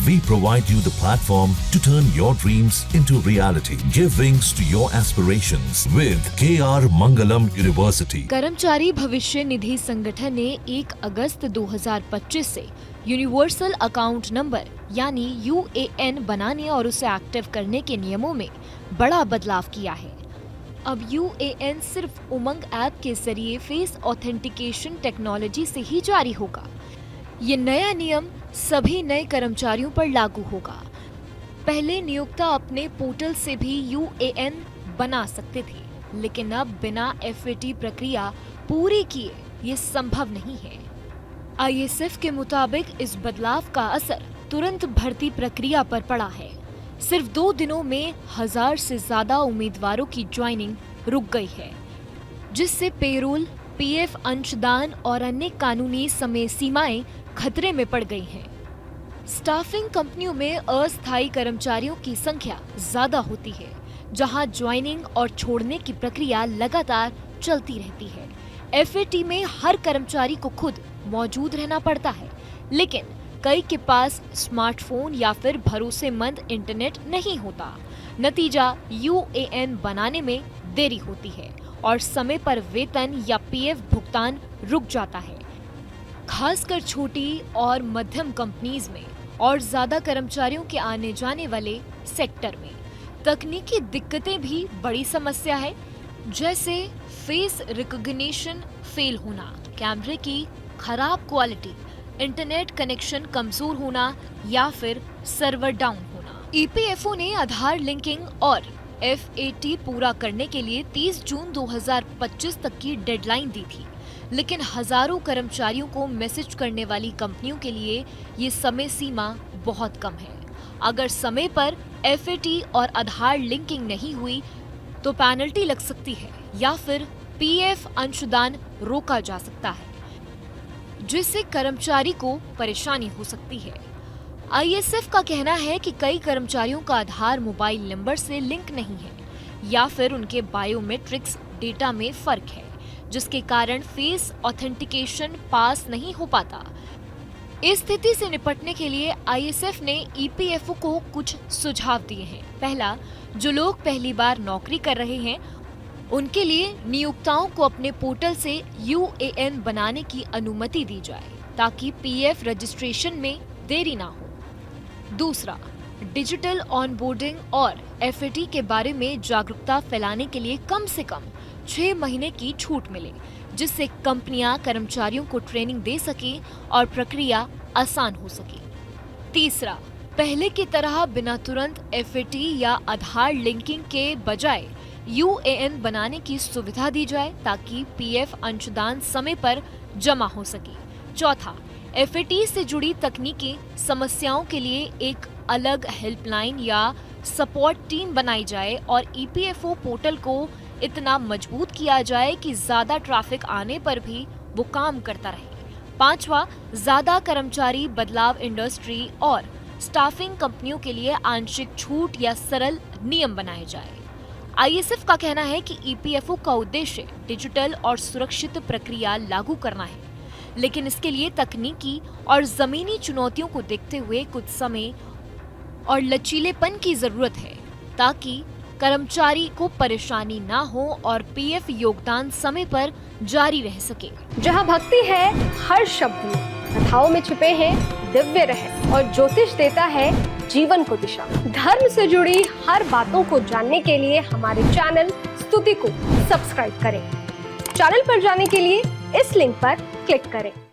We provide you the platform to turn your dreams into reality. Give wings to your aspirations with KR Mangalam University. कर्मचारी भविष्य निधि संगठन ने 1 अगस्त 2025 से universal account number यानी UAN बनाने और उसे एक्टिव करने के नियमों में बड़ा बदलाव किया है। अब UAN सिर्फ उमंग ऐप के जरिए फेस ऑथेंटिकेशन टेक्नोलॉजी से ही जारी होगा। ये नया नियम सभी नए कर्मचारियों पर लागू होगा। पहले नियोक्ता अपने पोर्टल से भी UAN बना सकते थे, लेकिन अब बिना FAT प्रक्रिया पूरी किए ये संभव नहीं है। ISF के मुताबिक इस बदलाव का असर तुरंत भर्ती प्रक्रिया पर पड़ा है। सिर्फ 2 दिनों में 1000 से ज्यादा उम्मीदवारों की ज्वाइनिंग रुक गई है, जिससे पेरोल, PF अंशदान और अन्य कानूनी समय सीमाएं खतरे में पड़ गई हैं। स्टाफिंग कंपनियों में अस्थायी कर्मचारियों की संख्या ज्यादा होती है, जहां ज्वाइनिंग और छोड़ने की प्रक्रिया लगातार चलती रहती है। FAT में हर कर्मचारी को खुद मौजूद रहना पड़ता है, लेकिन कई के पास स्मार्टफोन या फिर भरोसेमंद इंटरनेट नहीं होता। नतीजा UAN बनाने में देरी होती है और समय पर वेतन या PF भुगतान रुक जाता है। खासकर छोटी और मध्यम कंपनीज में और ज्यादा कर्मचारियों के आने जाने वाले सेक्टर में तकनीकी दिक्कतें भी बड़ी समस्या है, जैसे फेस रिकॉग्निशन फेल होना, कैमरे की खराब क्वालिटी, इंटरनेट कनेक्शन कमजोर होना या फिर सर्वर डाउन होना। EPFO ने आधार लिंकिंग और FAT पूरा करने के लिए 30 जून 2025 तक की डेडलाइन दी थी, लेकिन हजारों कर्मचारियों को मैसेज करने वाली कंपनियों के लिए ये समय सीमा बहुत कम है। अगर समय पर FAT और आधार लिंकिंग नहीं हुई तो पेनल्टी लग सकती है या फिर PF अंशदान रोका जा सकता है, जिससे कर्मचारी को परेशानी हो सकती है। ISF का कहना है कि कई कर्मचारियों का आधार मोबाइल नंबर से लिंक नहीं है या फिर उनके बायोमेट्रिक्स डेटा में फर्क है, जिसके कारण फेस ऑथेंटिकेशन पास नहीं हो पाता। इस स्थिति से निपटने के लिए ISF ने EPFO को कुछ सुझाव दिए हैं। पहला, जो लोग पहली बार नौकरी कर रहे हैं उनके लिए नियोक्ताओं को अपने पोर्टल से UAN बनाने की अनुमति दी जाए, ताकि PF रजिस्ट्रेशन में देरी ना हो। दूसरा, डिजिटल ऑनबोर्डिंग और FAT के बारे में जागरूकता फैलाने के लिए कम से कम 6 महीने की छूट मिले, जिससे कंपनियां कर्मचारियों को ट्रेनिंग दे सकें और प्रक्रिया आसान हो सके। तीसरा, पहले की तरह बिना तुरंत FAT या आधार लिंकिंग के बजाय UAN बनाने की सुविधा दी जाए, ताकि PF अंशदान समय पर जमा हो सके। चौथा, FAT से जुड़ी तकनीकी समस्याओं के लिए एक अलग हेल्पलाइन या सपोर्ट टीम बनाई जाए और EPFO पोर्टल को इतना मजबूत किया जाए कि ज्यादा ट्रैफिक आने पर भी वो काम करता रहे। पांचवा, ज्यादा कर्मचारी बदलाव इंडस्ट्री और स्टाफिंग कंपनियों के लिए आंशिक छूट या सरल नियम बनाए जाए। ISF का कहना है कि EPFO का उद्देश्य डिजिटल और सुरक्षित प्रक्रिया लागू करना है, लेकिन इसके लिए तकनीकी और जमीनी चुनौतियों को देखते हुए कुछ समय और लचीलेपन की जरूरत है, ताकि कर्मचारी को परेशानी ना हो और PF योगदान समय पर जारी रह सके। जहाँ भक्ति है हर शब्द में, कथाओं में छुपे हैं दिव्य रहस्य और ज्योतिष देता है जीवन को दिशा। धर्म से जुड़ी हर बातों को जानने के लिए हमारे चैनल स्तुति को सब्सक्राइब करें। चैनल पर जाने के लिए इस लिंक पर क्लिक करें।